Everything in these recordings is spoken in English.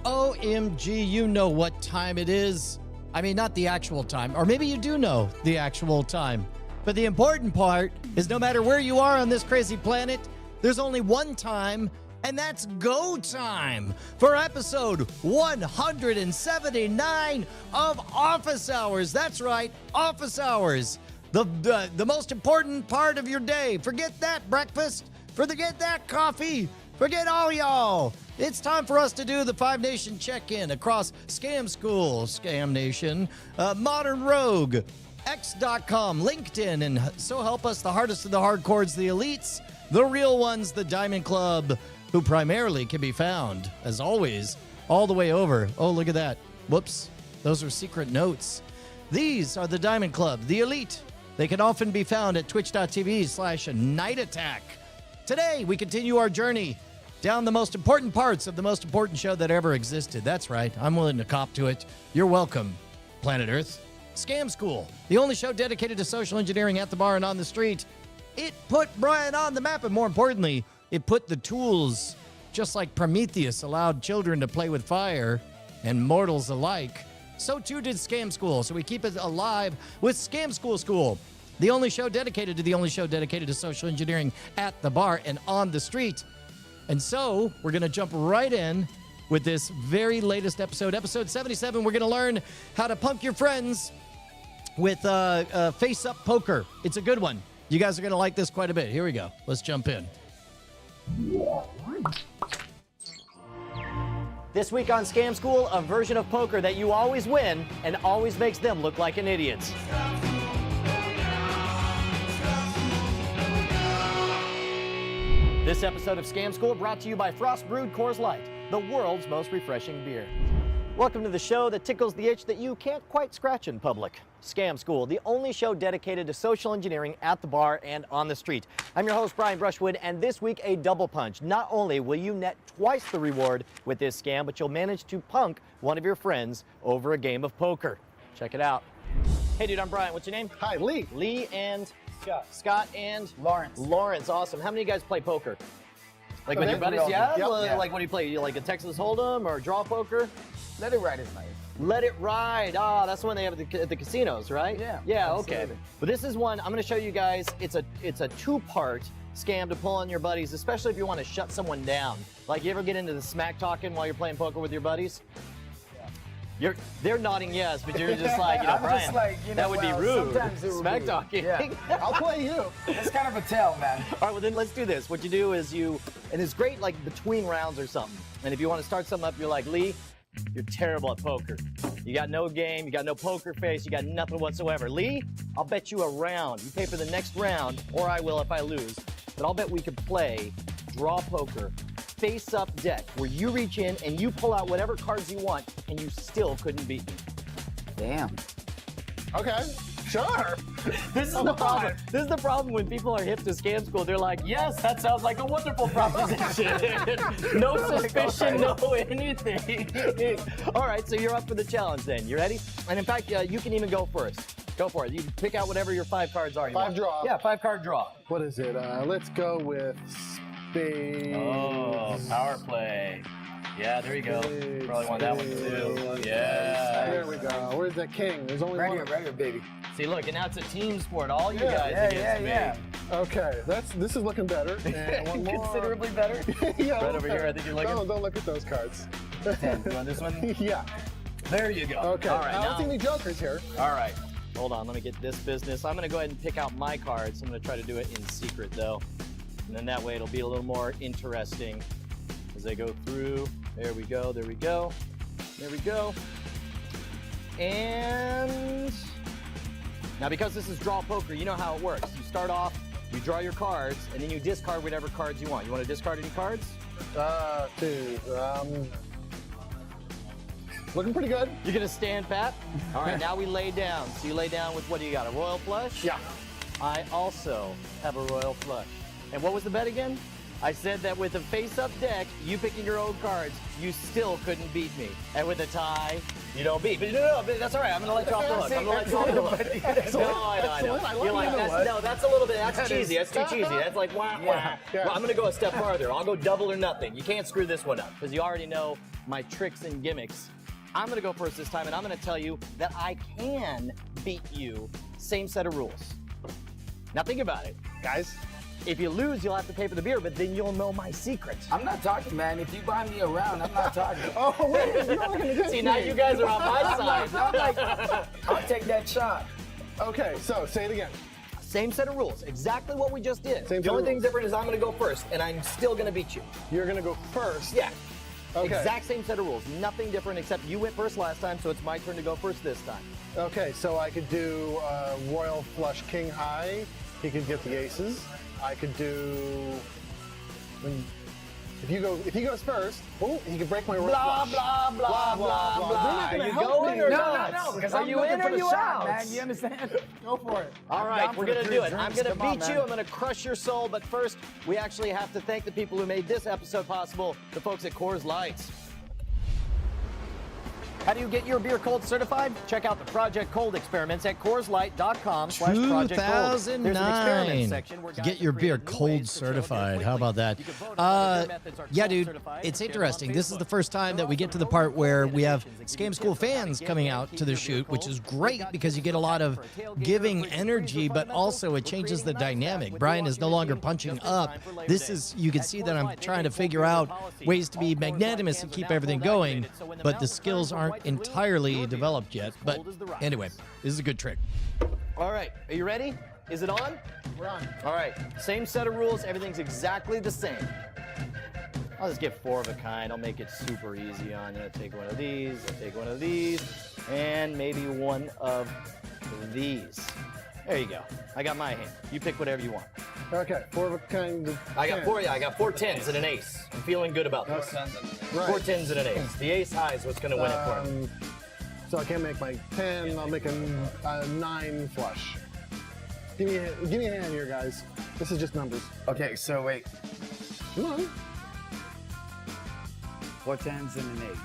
OMG, you know what time it is. I mean, not the actual time, or maybe you do know the actual time. But the important part is no matter where you are on this crazy planet, there's only one time, and that's go time for episode 179 of Office Hours. That's right, Office Hours. The most important part of your day. Forget that breakfast. Forget that coffee. Forget all y'all. It's time for us to do the Five Nation check-in across Scam School, Scam Nation, Modern Rogue, X.com, LinkedIn, and so help us, the hardest of the hardcores, the elites, the real ones, the Diamond Club, who primarily can be found, as always, all the way over. Oh, look at that. Whoops. Those are secret notes. These are the Diamond Club, the elite. They can often be found at twitch.tv/Night Attack. Today, we continue our journey down the most important parts of the most important show that ever existed. That's right. I'm willing to cop to it. You're welcome, Planet Earth. Scam School, the only show dedicated to social engineering at the bar and on the street. It put Brian on the map, and more importantly, it put the tools, just like Prometheus allowed children to play with fire and mortals alike. So too did Scam School. So we keep it alive with Scam School, the only show dedicated to social engineering at the bar and on the street. And so we're going to jump right in with this very latest episode, episode 77. We're going to learn how to punk your friends with face-up poker. It's a good one. You guys are going to like this quite a bit. Here we go. Let's jump in. This week on Scam School, a version of poker that you always win and always makes them look like an idiot. This episode of Scam School brought to you by Frost Brewed Coors Light, the world's most refreshing beer. Welcome to the show that tickles the itch that you can't quite scratch in public. Scam School, the only show dedicated to social engineering at the bar and on the street. I'm your host, Brian Brushwood, and this week a double punch. Not only will you net twice the reward with this scam, but you'll manage to punk one of your friends over a game of poker. Check it out. Hey dude, I'm Brian. What's your name? Hi, Lee. Lee and Scott and Lawrence. Lawrence, awesome. How many of you guys play poker? Like with your buddies? Yep, Yeah? yeah. Like what do you play? You like a Texas Hold'em or draw poker? Let it ride is nice. Let it ride. Ah, that's the one they have at the casinos, right? Yeah. Yeah, Absolutely. okay. But this is one I'm going to show you guys. It's a two-part scam to pull on your buddies, especially if you want to shut someone down. Like, you ever get into the smack talking while you're playing poker with your buddies? They're nodding yes, but you're just like, I'm Brian, just like, that would be rude. Sometimes it would Smack be. talking. Yeah. I'll play you. It's kind of a tell, man. All right, well then let's do this. What you do is and it's great like between rounds or something. And if you want to start something up, you're like, Lee, you're terrible at poker. You got no game, you got no poker face, you got nothing whatsoever. Lee, I'll bet you a round. You pay for the next round, or I will if I lose. But I'll bet we could play draw poker, face-up deck, where you reach in and you pull out whatever cards you want, and you still couldn't beat me. Damn. Okay, sure. This is the problem. This is the problem when people are hip to Scam School. They're like, yes, that sounds like a wonderful proposition. No suspicion, no anything. All right, so you're up for the challenge then. You ready? And in fact, you can even go first. Go for it. You pick out whatever your 5 cards are. Five draw. Yeah, 5-card draw. What is it? Let's go with spades. Oh, power play. Yeah, there you go. Spades, Probably want that one too. spades. Yeah. There we go. Where's the king? There's only Right one. here, right here, baby. See, look, and now it's a team sport. All you Yeah, guys against me. Okay, this is looking better. And one more. Considerably better. Yeah, Right over here, I think you're looking. Don't look at those cards. 10. You want this one? Yeah. There you go. Okay. All right, I don't now. see any jokers here. All right. Hold on, let me get this business. I'm gonna go ahead and pick out my cards. I'm gonna try to do it in secret though. And then that way it'll be a little more interesting as I go through. There we go, there we go. There we go. And now because this is draw poker, you know how it works. You start off, you draw your cards, and then you discard whatever cards you want. You wanna discard any cards? Dude, looking pretty good. You're gonna stand pat? All right, now we lay down. So you lay down with, what do you got, a royal flush? Yeah. I also have a royal flush. And what was the bet again? I said that with a face-up deck, you picking your own cards, you still couldn't beat me. And with a tie, you don't beat. But no, that's all right. I'm going to let you off the hook. I'm going to let you off the hook. No, I know. You're like, that's a little bit, that's cheesy. That's too cheesy. That's like, wah, wah. Yeah. Well, I'm going to go a step farther. I'll go double or nothing. You can't screw this one up because you already know my tricks and gimmicks. I'm going to go first this time, and I'm going to tell you that I can beat you. Same set of rules. Now think about it. Guys, if you lose, you'll have to pay for the beer, but then you'll know my secret. I'm not talking, man. If you buy me around, I'm not talking. oh, wait, you're not gonna get See, now you guys are on my side. I'll take that shot. Okay, so say it again. Same set of rules, exactly what we just did. Same The set only of thing rules. different is I'm going to go first, and I'm still going to beat you. You're gonna go first. Yeah. Okay. Exact same set of rules. Nothing different except you went first last time, so it's my turn to go first this time. Okay, so I could do Royal Flush King High. He could get the aces. I could do. If he goes first, oh, he could break my Royal Blah, Flush. blah, blah, blah, blah. They're not Are gonna you help going me. or No, not? No, because Are I'm you looking in for or the you shot, out? man. You understand? Go for it. All I'm right, down we're for the going to free do it. I'm drinks. going to Come on, beat man. you. I'm going to crush your soul. But first, we actually have to thank the people who made this episode possible, the folks at Coors Light. How do you get your beer cold certified? Check out the Project Cold experiments at CoorsLight.com/Project Cold. There's an 2009. experiment section where guys Get your have beer created new cold ways to chill beer certified. How quickly. about that? You can vote on whether beer methods are Yeah, cold dude, certified it's and share them on interesting. This is the Facebook. first time that we get to the part where we have Scam School fans coming out to the shoot, which is great because you get a lot of giving energy, but also it changes the dynamic. Brian is no longer punching up. This is, you can see that I'm trying to figure out ways to be magnanimous and keep everything going, but the skills aren't entirely developed yet. But anyway, this is a good trick. All right, are you ready? Is it on? We're on. All right, same set of rules. Everything's exactly the same. I'll just get 4 of a kind. I'll make it super easy on you. Take one of these, I'll take one of these, and maybe one of these. There you go. I got my hand. You pick whatever you want. Okay, 4 of a kind. I got 4, yeah, I got 4 10s and an ace. I'm feeling good about this. Right. 4 10s and an ace. The ace high is what's going to win it for me. So I can't make my 10. I'll make a 9 flush. Give me a hand here, guys. This is just numbers. Okay, so wait. Come on. 4 10s and an ace.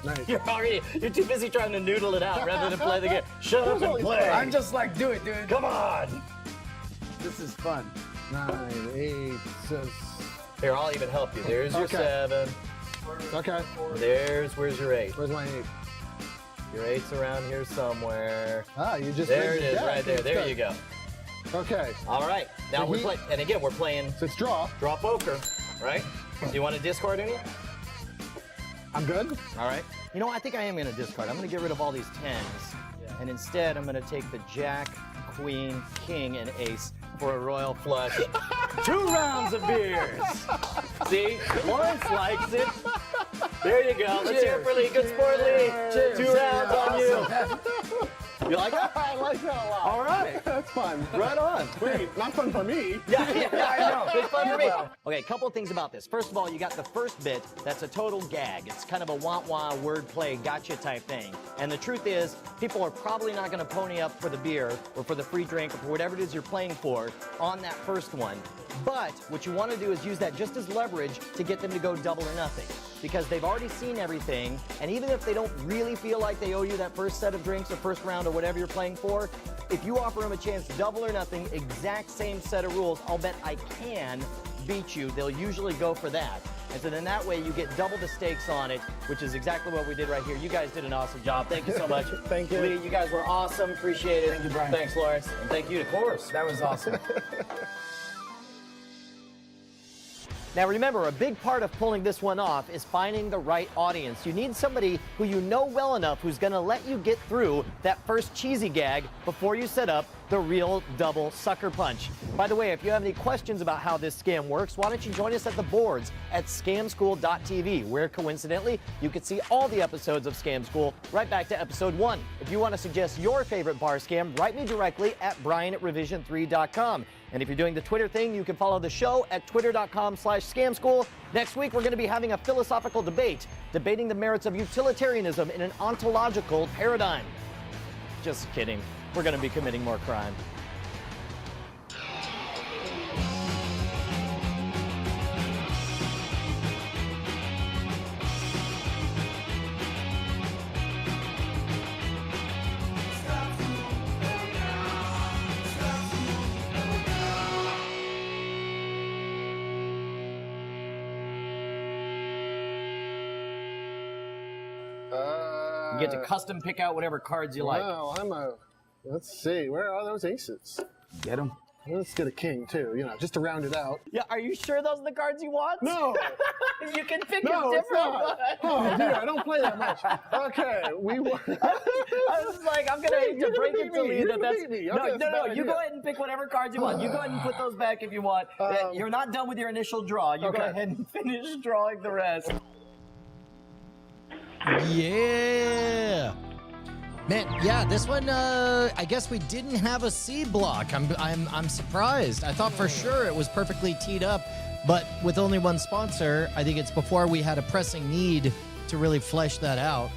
Nice. You're too busy trying to noodle it out rather than play the game. Shut up and play. I'm just like, do it, dude. Come on. This is fun. 9, 8, 6. Here, I'll even help you. There's your Okay. 7. Okay. Where's your 8? Where's my 8? Your 8's around here somewhere. Ah, you just. There raised it is, deck. right there. That's There good. you go. Okay. All right. Now So we're he- playing, and again, we're playing So it's draw. draw poker, right? Do you want to discard any? I'm good. All right. You know, I think I am going to discard. I'm going to get rid of all these 10s, and instead I'm going to take the Jack, Queen, King, and Ace for a royal flush. 2 rounds of beers. See, Lawrence likes it. There you go. Let's hear it for Lee. Good sport, Lee. Cheers. 2 rounds on you. You like that? I like that a lot. All right. That's fun. Right on. Wait, not fun for me. Yeah, I know. It's fun for me. Okay, a couple of things about this. First of all, you got the first bit. That's a total gag. It's kind of a wah-wah wordplay gotcha type thing. And the truth is, people are probably not going to pony up for the beer or for the free drink or for whatever it is you're playing for on that first one. But what you want to do is use that just as leverage to get them to go double or nothing. Because they've already seen everything, and even if they don't really feel like they owe you that first set of drinks or first round or whatever you're playing for, if you offer them a chance, double or nothing, exact same set of rules, I'll bet I can beat you. They'll usually go for that. And so then that way you get double the stakes on it, which is exactly what we did right here. You guys did an awesome job. Thank you so much. Thank you. Lee, you guys were awesome. Appreciate it. Thank you, Brian. Thanks, Lawrence. And thank you to Coors. That was awesome. Now remember, a big part of pulling this one off is finding the right audience. You need somebody who you know well enough who's going to let you get through that first cheesy gag before you set up the real double sucker punch. By the way, if you have any questions about how this scam works, why don't you join us at the boards at scamschool.tv, where coincidentally you can see all the episodes of Scam School right back to episode 1. If you want to suggest your favorite bar scam, write me directly at brian@revision3.com. And if you're doing the Twitter thing, you can follow the show at twitter.com/scamschool. Next week, we're going to be having a philosophical debate, debating the merits of utilitarianism in an ontological paradigm. Just kidding. We're going to be committing more crime. You get to custom pick out whatever cards you like. Well, let's see. Where are those aces? Get them. Let's get a king, too, just to round it out. Yeah, are you sure those are the cards you want? No! You can pick a No, it's different not. one. Oh, dear, I don't play that much. Okay, I was like, I'm gonna hate to break it to you that that's no. You go ahead and pick whatever cards you want. You go ahead and put those back if you want. You're not done with your initial draw. You go ahead and finish drawing the rest. Yeah. Man, yeah, this one, I guess we didn't have a C block. I'm surprised. I thought for sure it was perfectly teed up, but with only one sponsor, I think it's before we had a pressing need to really flesh that out.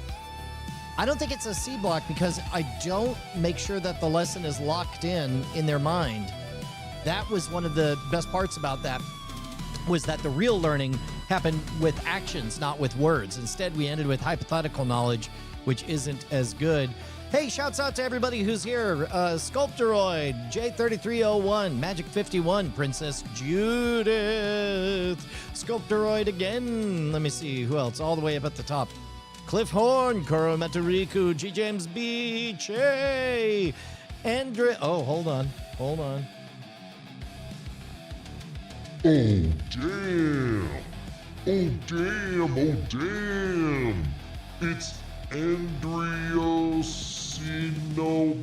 I don't think it's a C block because I don't make sure that the lesson is locked in their mind. That was one of the best parts about that, was that the real learning happened with actions, not with words. Instead, we ended with hypothetical knowledge, which isn't as good. Hey, shouts out to everybody who's here. Sculptoroid, J3301, Magic 51, Princess Judith, Sculptoroid again. Let me see, who else? All the way up at the top. Cliff Horn, Kuro Matariku, G. James B. Che, Andre. Oh, hold on. Oh, damn. Oh, damn. It's Andriosino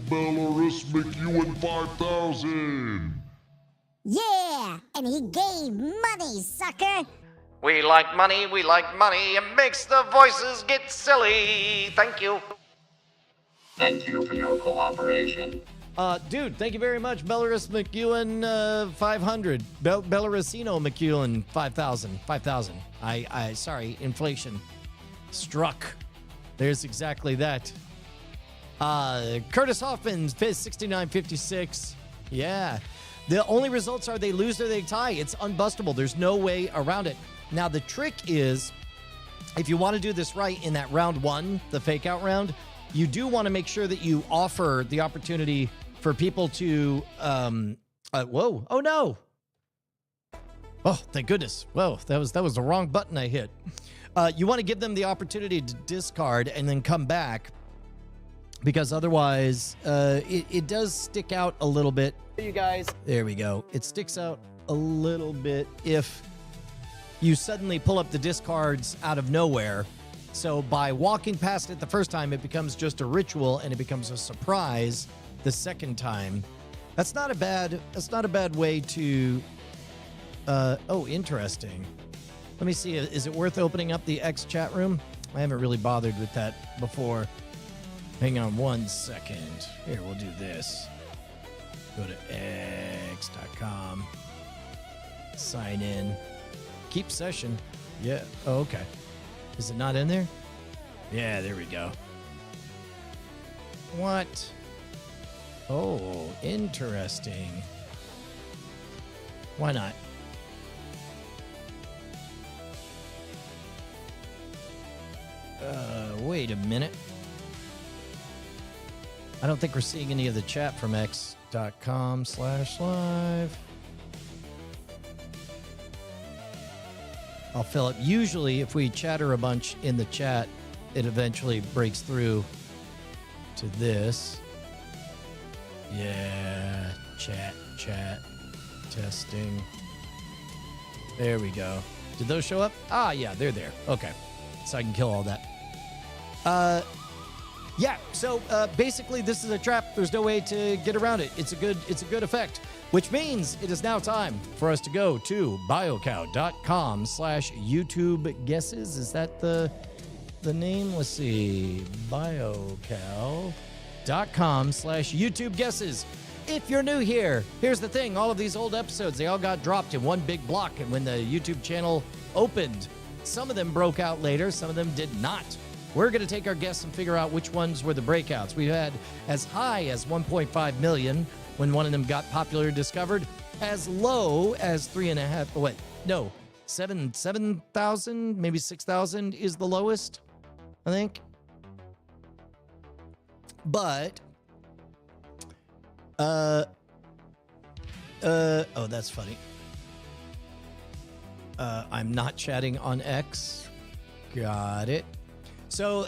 Belarus McEwen 5000. Yeah, and he gave money, sucker. We like money, it makes the voices get silly. Thank you. Thank you for your cooperation. Dude, thank you very much, Belarus McEwen 500. Belarusino McEwen 5000. Sorry, inflation struck. There's exactly that. Curtis Hoffman, 6956. Yeah. The only results are they lose or they tie. It's unbustable. There's no way around it. Now, the trick is, if you want to do this right in that round one, the fake out round, you do want to make sure that you offer the opportunity for people to, whoa, oh no. Oh, thank goodness. Whoa, that was the wrong button I hit. You want to give them the opportunity to discard and then come back, because otherwise it does stick out a little bit. You guys. There we go. It sticks out a little bit if you suddenly pull up the discards out of nowhere. So by walking past it the first time, it becomes just a ritual and it becomes a surprise the second time. That's not a bad way to oh, interesting. Let me see, is it worth opening up the X chat room? I haven't really bothered with that before. Hang on 1 second. Here, we'll do this. Go to x.com. Sign in. Keep session. Yeah. Oh, okay. Is it not in there? Yeah, there we go. What? Oh, interesting. Why not? Wait a minute. I don't think we're seeing any of the chat from x.com/live. I'll fill it. Usually, if we chatter a bunch in the chat, it eventually breaks through to this. Yeah, chat, testing. There we go. Did those show up? Ah, yeah, they're there. Okay, so I can kill all that. Yeah. So basically, this is a trap. There's no way to get around it. It's a good effect. Which means it is now time for us to go to biocow.com/YouTube guesses. Is that the name? Let's see. biocow.com/YouTube guesses. If you're new here, here's the thing. All of these old episodes, they all got dropped in one big block. And when the YouTube channel opened, some of them broke out later. Some of them did not. We're going to take our guess and figure out which ones were the breakouts. We had as high as 1.5 million when one of them got popular discovered, as low as 7,000, maybe 6,000 is the lowest, I think. But, oh, that's funny. I'm not chatting on X. Got it. So,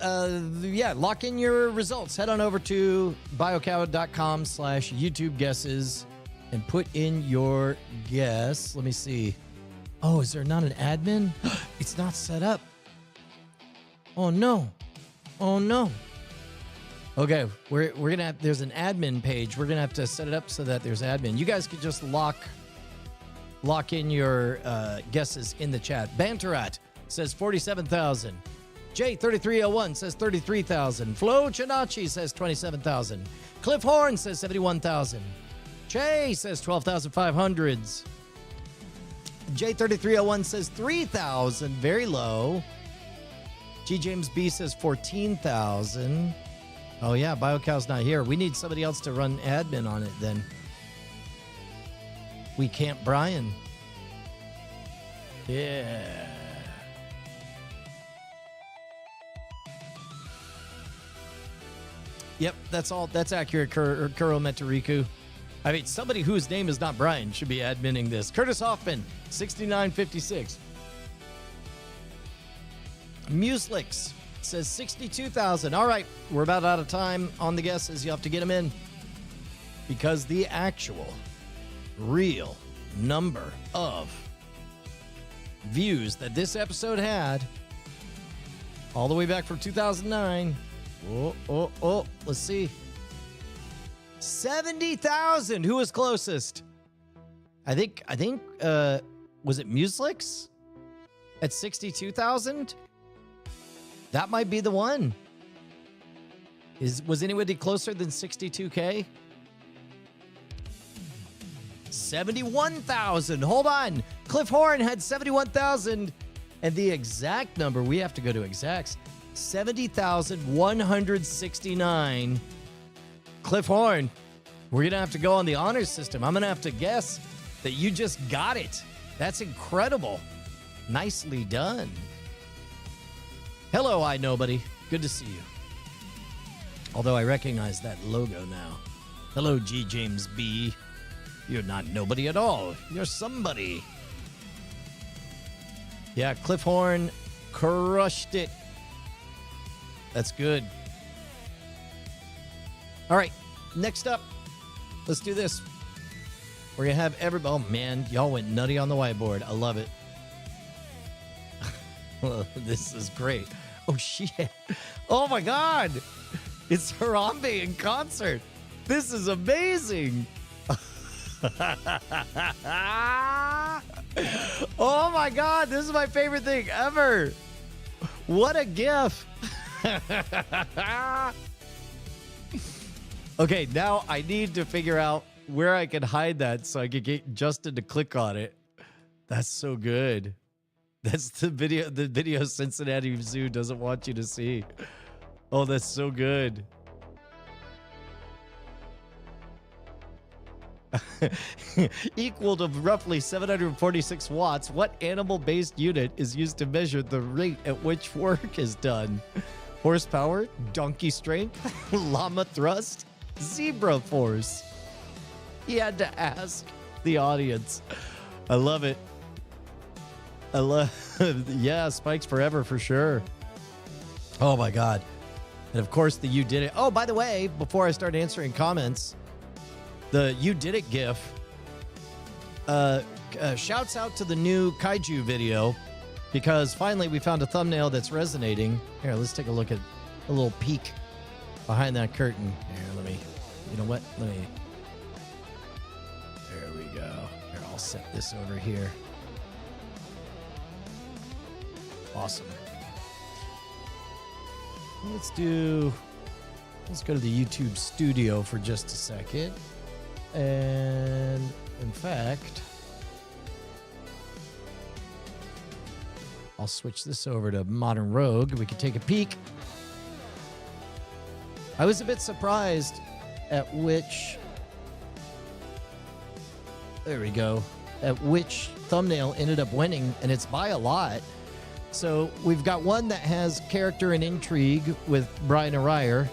yeah, lock in your results. Head on over to biocow.com/YouTube guesses and put in your guess. Let me see. Oh, is there not an admin? It's not set up. Oh, no. Oh, no. Okay, we're going to have, there's an admin page. We're going to have to set it up so that there's admin. You guys could just lock in your guesses in the chat. Banterat says 47,000. J3301 says 33,000. Flo Chinachi says 27,000. Cliff Horn says 71,000. Che says 12,500s. J3301 says 3,000. Very low. G James B says 14,000. Oh, yeah, BioCow's not here. We need somebody else to run admin on it then. We can't Brian. Yeah. Yep, that's all. That's accurate, Kuro Metariku. I mean, somebody whose name is not Brian should be adminning this. Curtis Hoffman, 6956. Muslix says 62,000. All right, we're about out of time on the guesses. You have to get them in because the actual, real number of views that this episode had all the way back from 2009. Let's see. 70,000. Who was closest? I think was it Muslix at 62,000? That might be the one. Was anybody closer than 62K? 71,000. Hold on. Cliff Horn had 71,000. And the exact number, we have to go to exacts, 70,169. Cliff Horn, we're going to have to go on the honors system. I'm going to have to guess that you just got it. That's incredible. Nicely done. Hello, iNobody. Good to see you. Although I recognize that logo now. Hello, G. James B. You're not nobody at all. You're somebody. Yeah, Cliff Horn crushed it. That's good. All right, next up, let's do this. We're going to have everybody. Oh, man, y'all went nutty on the whiteboard. I love it. This is great. Oh, shit. Oh, my God. It's Harambe in concert. This is amazing. Oh, my God. This is my favorite thing ever. What a gif. Okay, now I need to figure out where I can hide that so I can get Justin to click on it. That's so good. That's the video Cincinnati Zoo doesn't want you to see. Oh, that's so good. Equal to roughly 746 watts, what animal-based unit is used to measure the rate at which work is done? Horsepower, donkey strength, llama thrust, zebra force. He had to ask the audience. I love it. I love, yeah, Spikes forever for sure. Oh my God. And of course the You Did It. Oh, by the way, before I start answering comments, the You Did It GIF shouts out to the new Kaiju video because finally we found a thumbnail that's resonating. Here, let's take a look at a little peek behind that curtain. Here, let me, you know what? Let me, there we go. Here, I'll set this over here. Awesome. Let's go to the YouTube studio for just a second. And in fact, I'll switch this over to Modern Rogue. We can take a peek. I was a bit surprised at which, there we go, at which thumbnail ended up winning, and it's by a lot. So we've got one that has character and intrigue with Brian Aryer.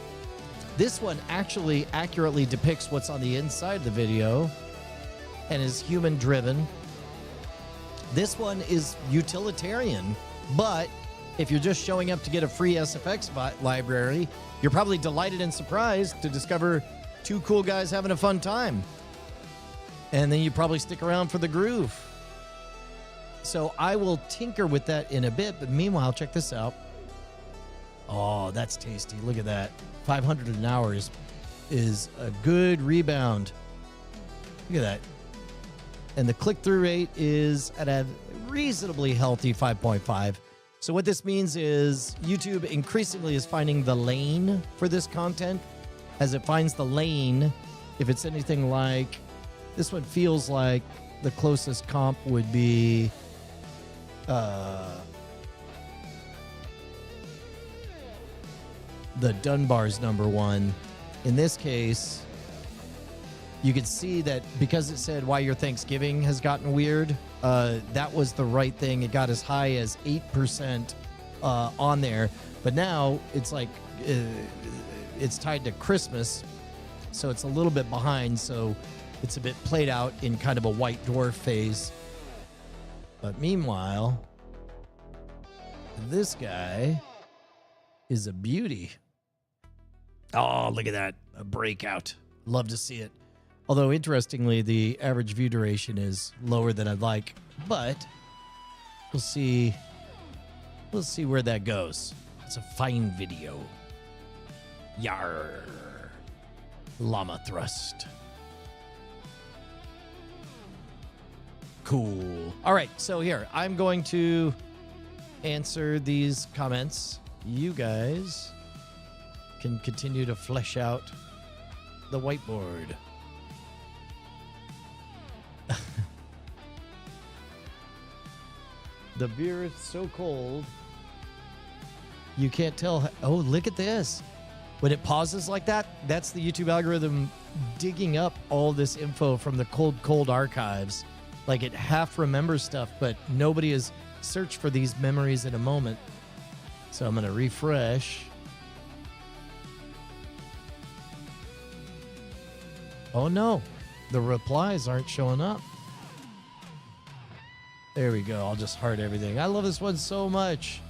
This one actually accurately depicts what's on the inside of the video and is human driven. This one is utilitarian, but If you're just showing up to get a free SFX library, you're probably delighted and surprised to discover two cool guys having a fun time. And then you probably stick around for the groove. So I will tinker with that in a bit, but meanwhile, check this out. Oh, that's tasty. Look at that. 500 an hour is a good rebound. Look at that. And the click-through rate is at a reasonably healthy 5.5. So what this means is YouTube increasingly is finding the lane for this content. As it finds the lane, if it's anything like, this one feels like the closest comp would be the Dunbar's number one. In this case, you could see that because it said why your Thanksgiving has gotten weird, that was the right thing. It got as high as 8% on there. But now it's like it's tied to Christmas, so it's a little bit behind. So it's a bit played out in kind of a white dwarf phase. But meanwhile, this guy is a beauty. Oh, look at that. A breakout. Love to see it. Although, interestingly, the average view duration is lower than I'd like. But we'll see. We'll see where that goes. It's a fine video. Yar. Llama thrust. Cool. All right, so here, I'm going to answer these comments. You guys can continue to flesh out the whiteboard. The beer is so cold, you can't tell. Oh, look at this. When it pauses like that, that's the YouTube algorithm digging up all this info from the cold archives. Like it half remembers stuff, but nobody has searched for these memories in a moment. So I'm going to refresh. Oh no, the replies aren't showing up. There we go. I'll just heart everything. I love this one so much.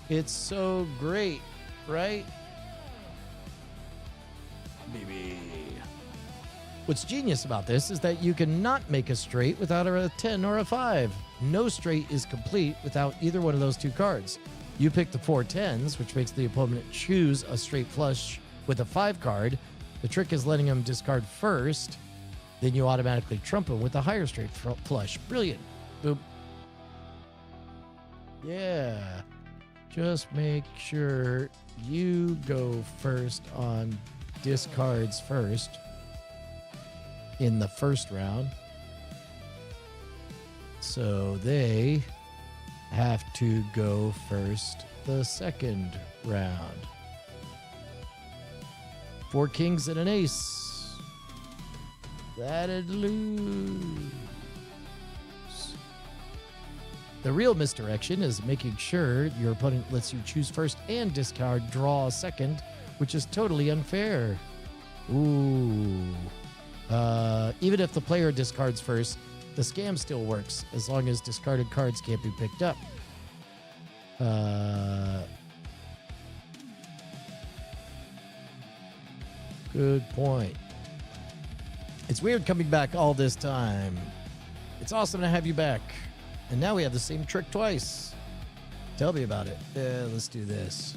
It's so great, right? Baby. What's genius about this is that you cannot make a straight without a 10 or a 5. No straight is complete without either one of those two cards. You pick the 4 10s, which makes the opponent choose a straight flush with a 5 card. The trick is letting him discard first. Then you automatically trump him with a higher straight flush. Brilliant. Boop. Yeah. Just make sure you go first on discards first in the first round. So they have to go first the second round. 4 kings and an ace. That'd lose. The real misdirection is making sure your opponent lets you choose first and discard draw second, which is totally unfair. Ooh. Even if the player discards first, the scam still works as long as discarded cards can't be picked up. Good point. It's weird coming back all this time. It's awesome to have you back. And now we have the same trick twice. Tell me about it. Let's do this.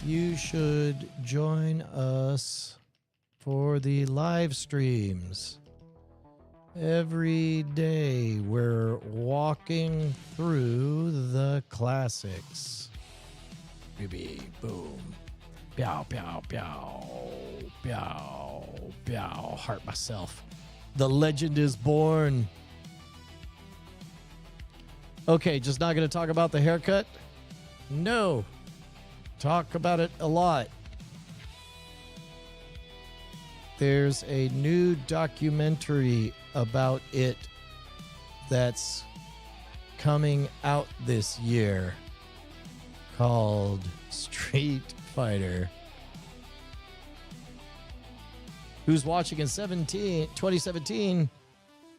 You should join us for the live streams. Every day we're walking through the classics. Baby, boom. Pow, pow, pow. Pow, pow. Heart myself. The legend is born. Okay, just not going to talk about the haircut? No. Talk about it a lot. There's a new documentary about it that's coming out this year called Street Fighter. Who's watching in 2017,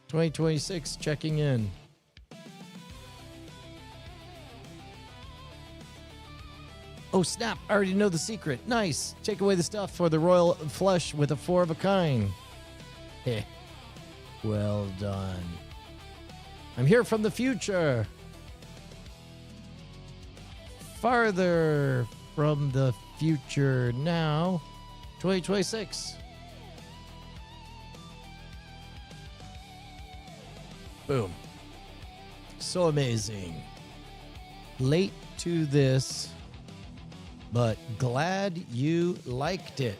2026, checking in. Oh, snap. I already know the secret. Nice. Take away the stuff for the royal flush with a 4 of a kind. Heh. Well done. I'm here from the future. Farther from the future now. 2026. Boom. So amazing. Late to this, but glad you liked it.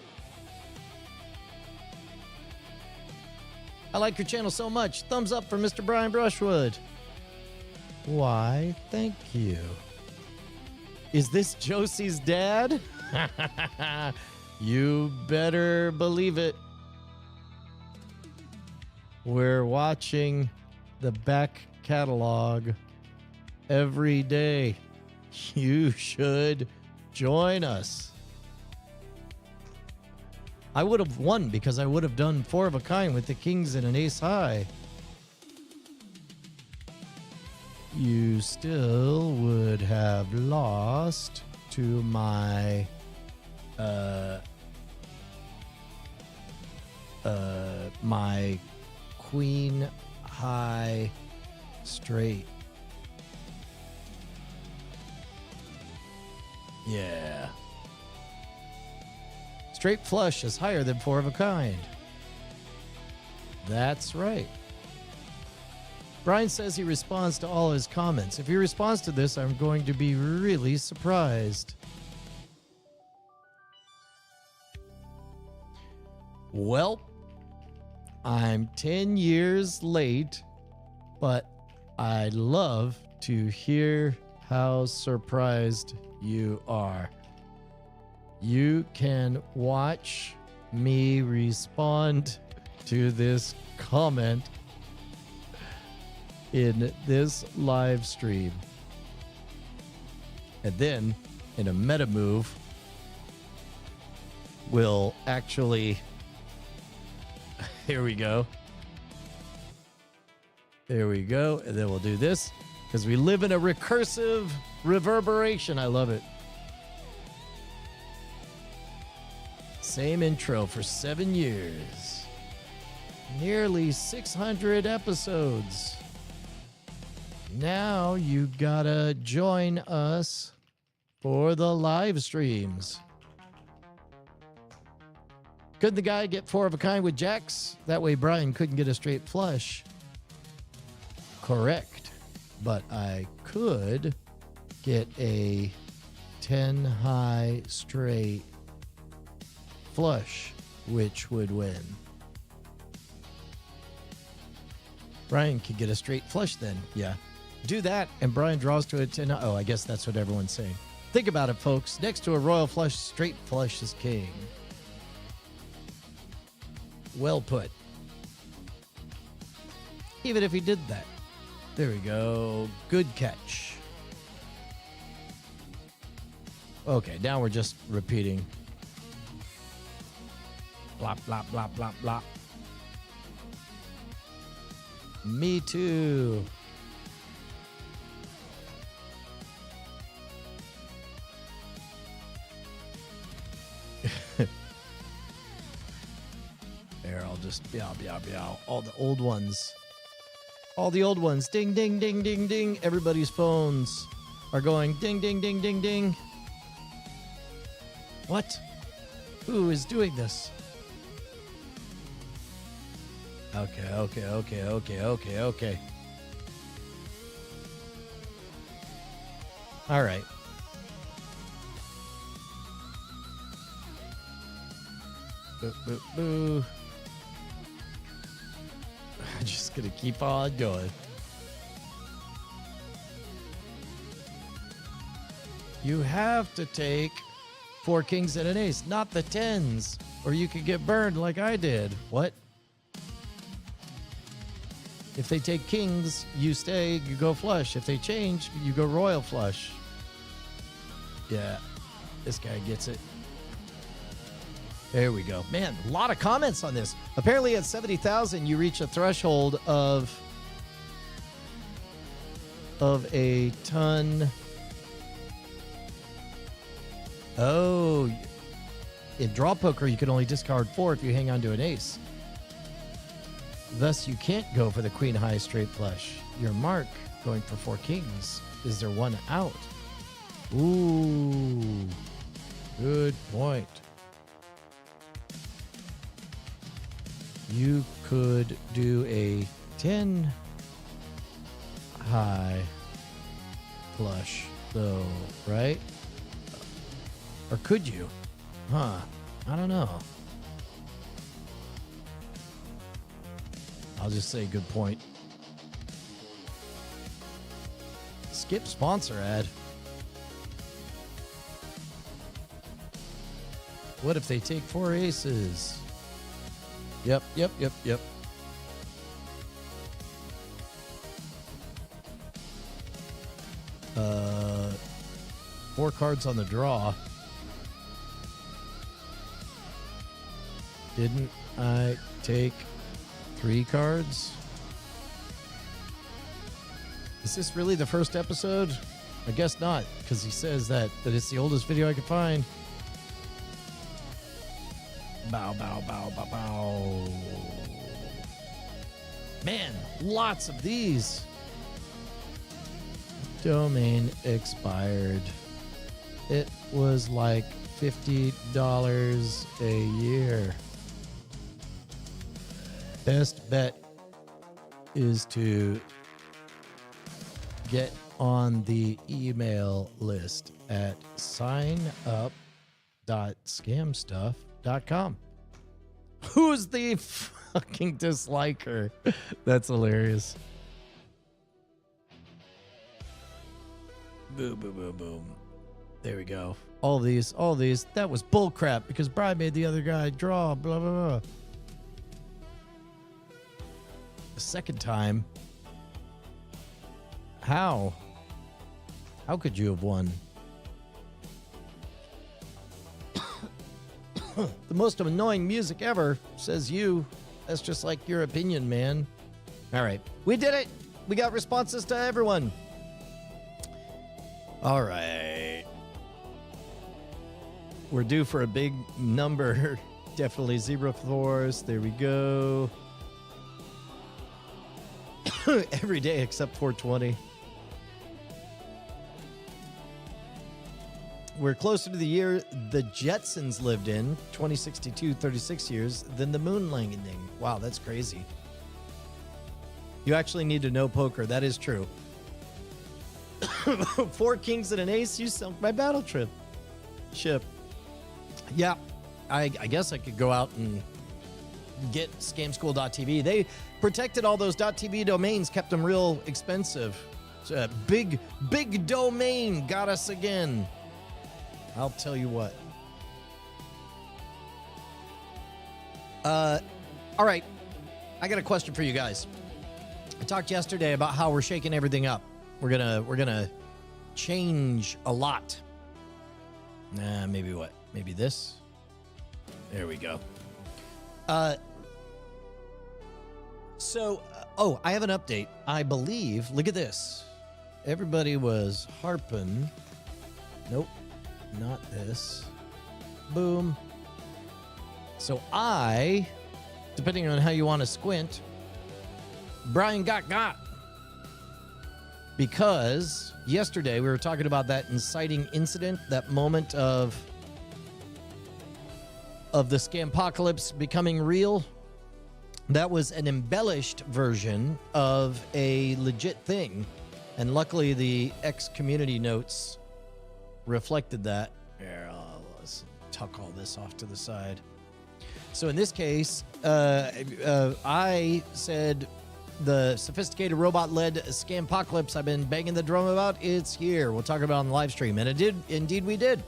I like your channel so much. Thumbs up for Mr. Brian Brushwood. Why, thank you. Is this Josie's dad? You better believe it. We're watching the back catalog every day. You should join us. I would have won because I would have done 4 of a kind with the kings and an ace high. You still would have lost to my my queen high straight. Yeah. Straight flush is higher than 4 of a kind. That's right. Brian says he responds to all his comments. If he responds to this, I'm going to be really surprised. Well, I'm 10 years late, but I'd love to hear how surprised you are. You can watch me respond to this comment in this live stream. And then, in a meta move, we'll actually... Here we go. There we go. And then we'll do this, because we live in a recursive reverberation. I love it. Same intro for 7 years. Nearly 600 episodes. Now you gotta join us for the live streams. Couldn't the guy get 4 of a kind with jacks? That way Brian couldn't get a straight flush. Correct. But I could get a 10 high straight flush, which would win. Brian could get a straight flush then. Yeah. Do that, and Brian draws to a 10. Oh, I guess that's what everyone's saying. Think about it, folks. Next to a royal flush, straight flush is king. Well put. Even if he did that. There we go. Good catch. Okay, now we're just repeating. Blop, blop, blop, blop, blop. Me too. There, I'll just meow, meow, meow. All the old ones. All the old ones. Ding, ding, ding, ding, ding. Everybody's phones are going ding, ding, ding, ding, ding. What? Who is doing this? Okay, okay, okay, okay, okay, okay. All right. Boo, boo, boo. I'm just gonna keep on going. You have to take 4 kings and an ace, not the 10s, or you could get burned like I did. What? If they take kings, you stay, you go flush. If they change, you go royal flush. Yeah, this guy gets it. There we go. Man, a lot of comments on this. Apparently at 70,000, you reach a threshold of a ton Oh, in draw poker, you can only discard 4 if you hang on to an ace. Thus, you can't go for the queen high straight flush. Your mark, going for 4 kings. Is there one out? Ooh, good point. You could do a 10 high flush, though, right? Or could you? Huh. I don't know. I'll just say good point. Skip sponsor ad. What if they take 4 aces? Yep. 4 cards on the draw. Didn't I take 3 cards? Is this really the first episode? I guess not, because he says that it's the oldest video I could find. Bow. Man, lots of these. Domain expired. It was like $50 a year. Best bet is to get on the email list at signup.scamstuff.com. Who's the fucking disliker? That's hilarious. Boom. There we go. All these. That was bullcrap because Brian made the other guy draw. Blah, blah, blah. The second time. How? How could you have won? The most annoying music ever, says you. That's just like your opinion, man. All right. We did it. We got responses to everyone. All right. We're due for a big number. Definitely 0 4s. There we go. Every day except 420. We're closer to the year the Jetsons lived in, 2062, 36 years, than the moon landing. Wow, that's crazy. You actually need to know poker. That is true. 4 kings and an ace, you sunk my battle ship. Yeah, I guess I could go out and get scamschool.tv. They protected all those .tv domains, kept them real expensive. It's a big domain got us again. I'll tell you what. All right. I got a question for you guys. I talked yesterday about how we're shaking everything up. We're gonna change a lot. Maybe what? Maybe this? There we go. I have an update. I believe, look at this. Everybody was harping. Nope. Not this. Boom. So depending on how you want to squint, Brian got. Because yesterday we were talking about that inciting incident, that moment of the Scampocalypse becoming real. That was an embellished version of a legit thing. And luckily the ex-community notes reflected that. Here, let's tuck all this off to the side. So in this case, I said the sophisticated robot-led Scampocalypse I've been banging the drum about, it's here. We'll talk about it on the live stream. And indeed we did.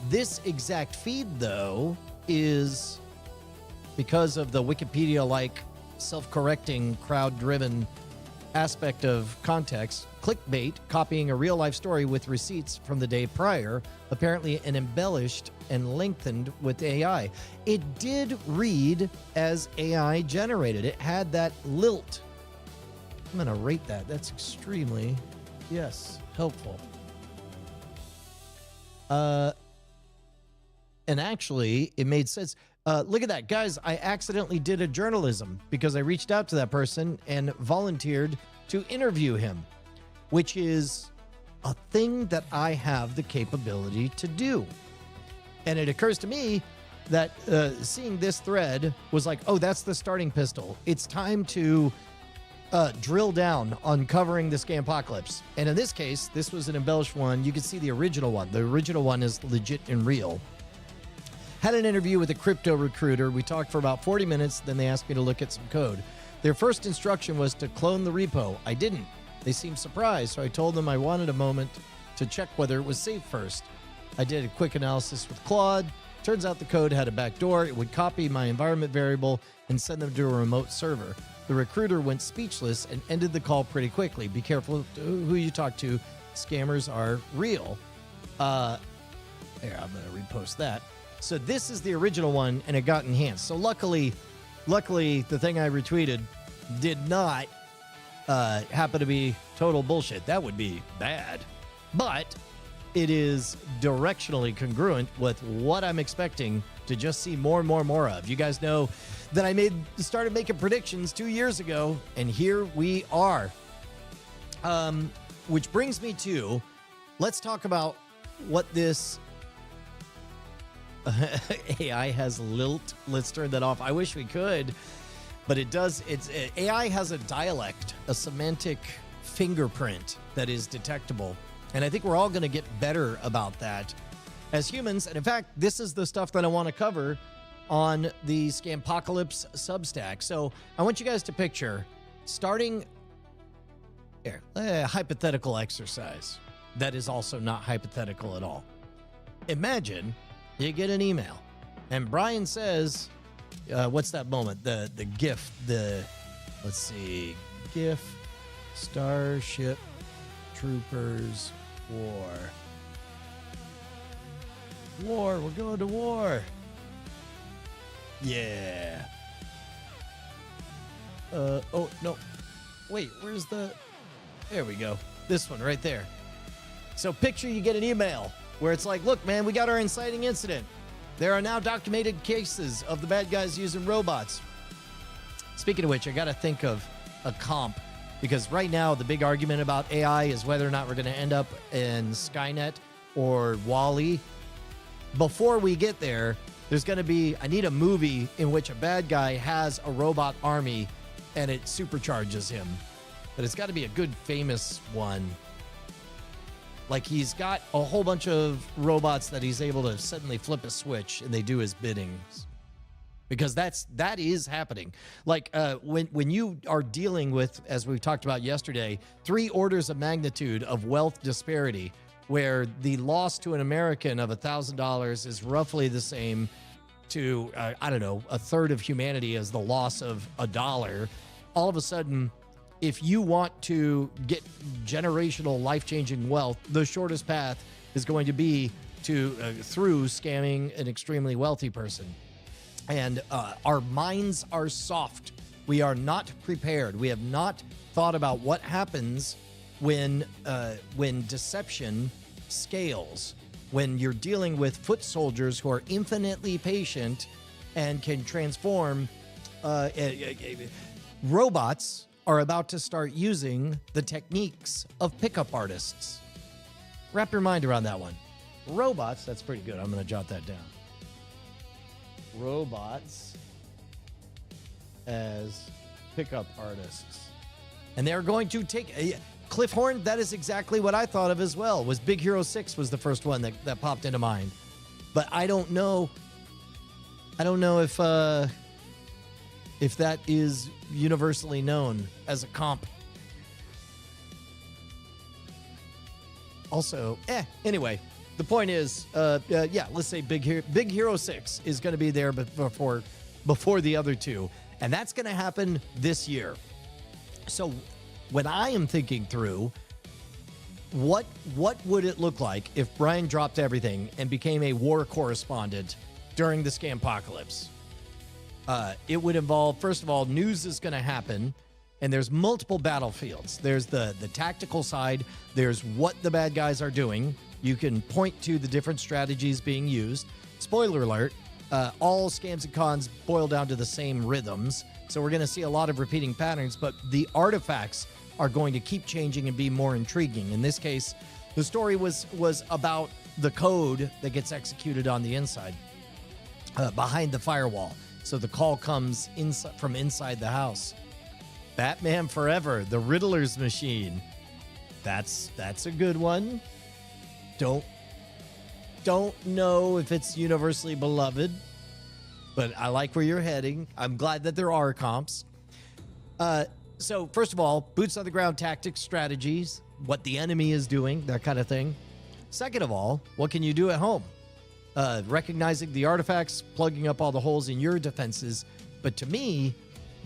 This exact feed, though, is because of the Wikipedia-like self-correcting, crowd-driven aspect of context, clickbait, copying a real-life story with receipts from the day prior, apparently an embellished and lengthened with AI. It did read as AI generated. It had that lilt. I'm going to rate that. That's extremely, helpful. And actually, it made sense. Look at that. Guys, I accidentally did a journalism because I reached out to that person and volunteered to interview him, which is a thing that I have the capability to do. And it occurs to me that seeing this thread was like, oh, that's the starting pistol. It's time to drill down on covering the Scampocalypse. And in this case, this was an embellished one. You can see the original one. The original one is legit and real. Had an interview with a crypto recruiter. We talked for about 40 minutes. Then they asked me to look at some code. Their first instruction was to clone the repo. I didn't. They seemed surprised, so I told them I wanted a moment to check whether it was safe first. I did a quick analysis with Claude. Turns out the code had a backdoor. It would copy my environment variable and send them to a remote server. The recruiter went speechless and ended the call pretty quickly. Be careful who you talk to. Scammers are real. Here, I'm going to repost that. So this is the original one, and it got enhanced. So luckily, the thing I retweeted did not happen to be total bullshit. That would be bad. But it is directionally congruent with what I'm expecting to just see more and more of. You guys know that I started making predictions 2 years ago, and here we are. Which brings me to, let's talk about what this AI has lilt. Let's turn that off. I wish we could, but it does. AI has a dialect, a semantic fingerprint that is detectable. And I think we're all going to get better about that as humans. And in fact, this is the stuff that I want to cover on the Scampocalypse Substack. So I want you guys to picture starting here, a hypothetical exercise that is also not hypothetical at all. Imagine you get an email and Brian says, what's that moment? The GIF, let's see, GIF, Starship Troopers, War, we're going to war. Yeah. Oh, no. Wait, where's there we go. This one right there. So picture you get an email where it's like, look, man, we got our inciting incident. There are now documented cases of the bad guys using robots. Speaking of which, I got to think of a comp, because right now the big argument about AI is whether or not we're going to end up in Skynet or WALL-E. Before we get there, there's going to be, I need a movie in which a bad guy has a robot army and it supercharges him. But it's got to be a good, famous one. Like he's got a whole bunch of robots that he's able to suddenly flip a switch and they do his bidding. Because that is happening. Like when you are dealing with, as we talked about yesterday, 3 orders of magnitude of wealth disparity, where the loss to an American of $1,000 is roughly the same to, I don't know, a third of humanity as the loss of $1. All of a sudden, if you want to get generational life-changing wealth, the shortest path is going to be through scamming an extremely wealthy person. And our minds are soft. We are not prepared. We have not thought about what happens when deception scales, when you're dealing with foot soldiers who are infinitely patient and can transform. Robots are about to start using the techniques of pickup artists. Wrap your mind around that one. Robots, that's pretty good. I'm going to jot that down. Robots as pickup artists. And they're going to take Cliff Horn. That is exactly what I thought of as well. Was Big Hero 6 was the first one that popped into mind. But I don't know if that is universally known as a comp. Also, anyway, the point is, let's say Big Hero 6 is going to be there before the other two, and that's going to happen this year. So when I am thinking through what would it look like if Brian dropped everything and became a war correspondent during the Scampocalypse? It would involve, first of all, news is going to happen, and there's multiple battlefields. There's the tactical side. There's what the bad guys are doing. You can point to the different strategies being used. spoiler alert, all scams and cons boil down to the same rhythms. So we're going to see a lot of repeating patterns, but the artifacts are going to keep changing and be more intriguing. In this case, the story was about the code that gets executed on the inside, behind the firewall. So the call comes from inside the house. Batman Forever, the Riddler's Machine. That's a good one. Don't know if it's universally beloved, but I like where you're heading. I'm glad that there are comps. So first of all, boots on the ground tactics, strategies, what the enemy is doing, that kind of thing. Second of all, what can you do at home? Recognizing the artifacts, plugging up all the holes in your defenses. But to me,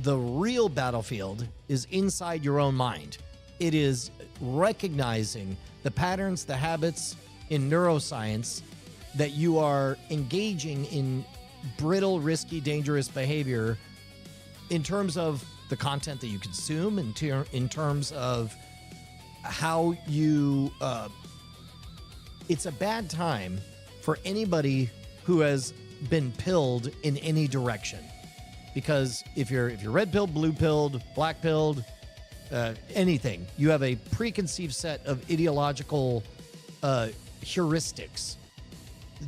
the real battlefield is inside your own mind. It is recognizing the patterns, the habits in neuroscience that you are engaging in brittle, risky, dangerous behavior in terms of the content that you consume, in terms of how you... it's a bad time for anybody who has been pilled in any direction. Because if you're red pilled, blue pilled, black pilled, anything, you have a preconceived set of ideological heuristics.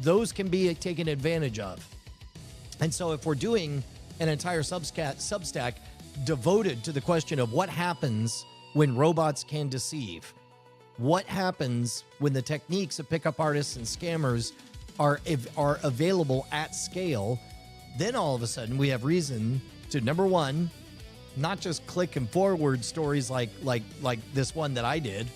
Those can be taken advantage of. And so if we're doing an entire Substack devoted to the question of what happens when robots can deceive, what happens when the techniques of pickup artists and scammers are available at scale, then all of a sudden we have reason to, number one, not just click and forward stories like this one that I did,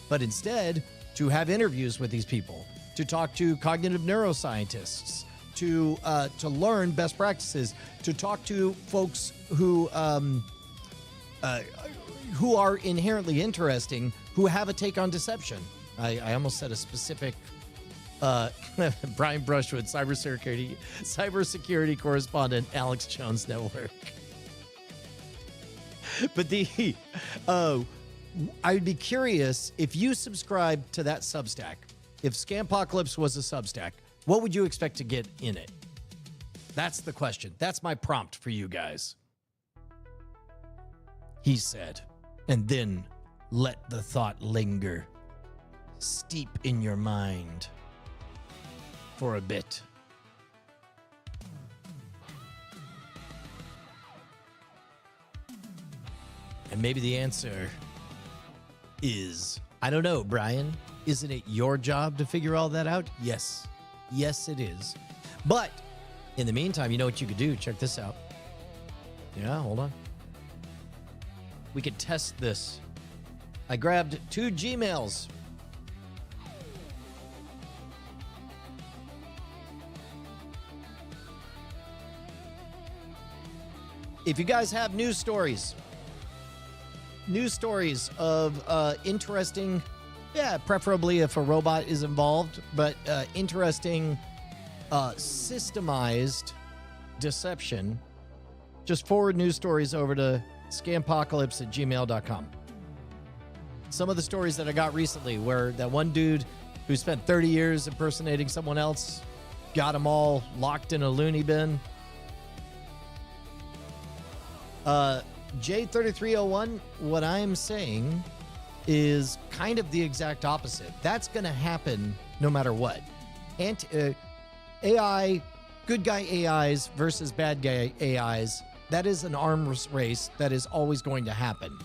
but instead to have interviews with these people, to talk to cognitive neuroscientists, to learn best practices, to talk to folks who are inherently interesting, who have a take on deception. I almost said a specific Brian Brushwood, cybersecurity correspondent, Alex Jones Network. But I'd be curious if you subscribe to that Substack. If Scampocalypse was a Substack, what would you expect to get in it? That's the question. That's my prompt for you guys. He said, and then let the thought linger, steep in your mind for a bit. And maybe the answer is, I don't know, Brian. Isn't it your job to figure all that out? Yes. Yes, it is. But in the meantime, you know what you could do? Check this out. Yeah, hold on. We could test this. I grabbed 2 Gmails. If you guys have news stories of interesting, preferably if a robot is involved, but interesting systemized deception, just forward news stories over to scampocalypse@gmail.com. Some of the stories that I got recently where that one dude who spent 30 years impersonating someone else got them all locked in a loony bin. J3301, what I'm saying is kind of the exact opposite. That's going to happen no matter what. AI, good guy AIs versus bad guy AIs, that is an arms race that is always going to happen.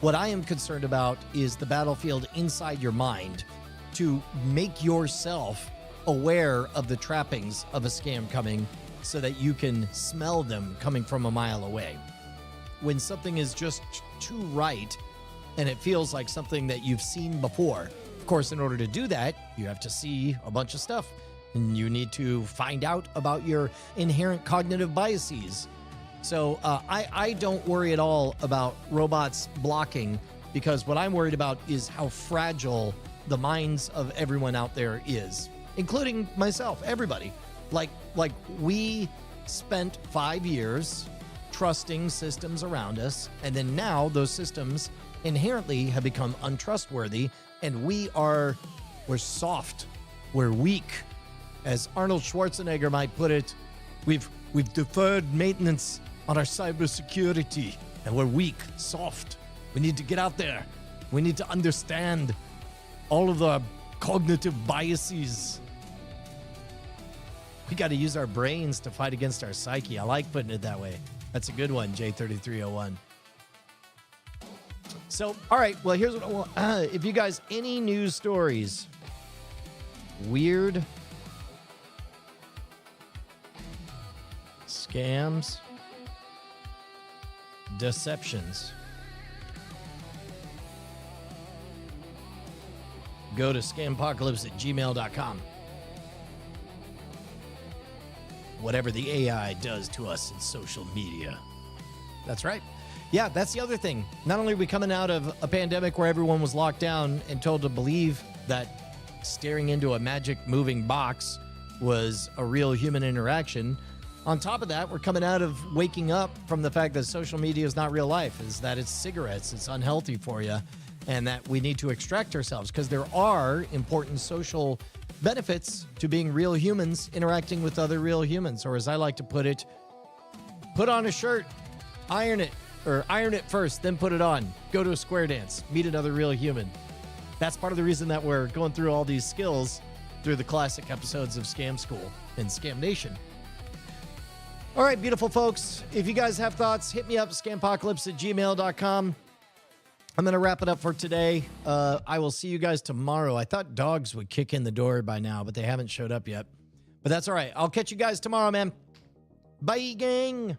What I am concerned about is the battlefield inside your mind to make yourself aware of the trappings of a scam coming so that you can smell them coming from a mile away. When something is just too right and it feels like something that you've seen before. Of course, in order to do that, you have to see a bunch of stuff. And you need to find out about your inherent cognitive biases. So I don't worry at all about robots blocking, because what I'm worried about is how fragile the minds of everyone out there is, including myself, everybody. Like we spent 5 years trusting systems around us, and then now those systems inherently have become untrustworthy, and we're soft, we're weak, As Arnold Schwarzenegger might put it, we've deferred maintenance on our cybersecurity, and we're weak, soft. We need to get out there. We need to understand all of the cognitive biases. We got to use our brains to fight against our psyche. I like putting it that way. That's a good one, J3301. So, all right, well, here's what I want. If you guys, any news stories, weird scams, deceptions, go to scampocalypse@gmail.com. Whatever the AI does to us in social media. That's right. Yeah, that's the other thing. Not only are we coming out of a pandemic where everyone was locked down and told to believe that staring into a magic moving box was a real human interaction, on top of that, we're coming out of waking up from the fact that social media is not real life, is that it's cigarettes, it's unhealthy for you, and that we need to extract ourselves because there are important social benefits to being real humans interacting with other real humans. Or as I like to put it, put on a shirt, iron it first, then put it on. Go to a square dance, meet another real human. That's part of the reason that we're going through all these skills through the classic episodes of Scam School and Scam Nation. All right, beautiful folks. If you guys have thoughts, hit me up, scampocalypse@gmail.com. I'm going to wrap it up for today. I will see you guys tomorrow. I thought dogs would kick in the door by now, but they haven't showed up yet. But that's all right. I'll catch you guys tomorrow, man. Bye, gang.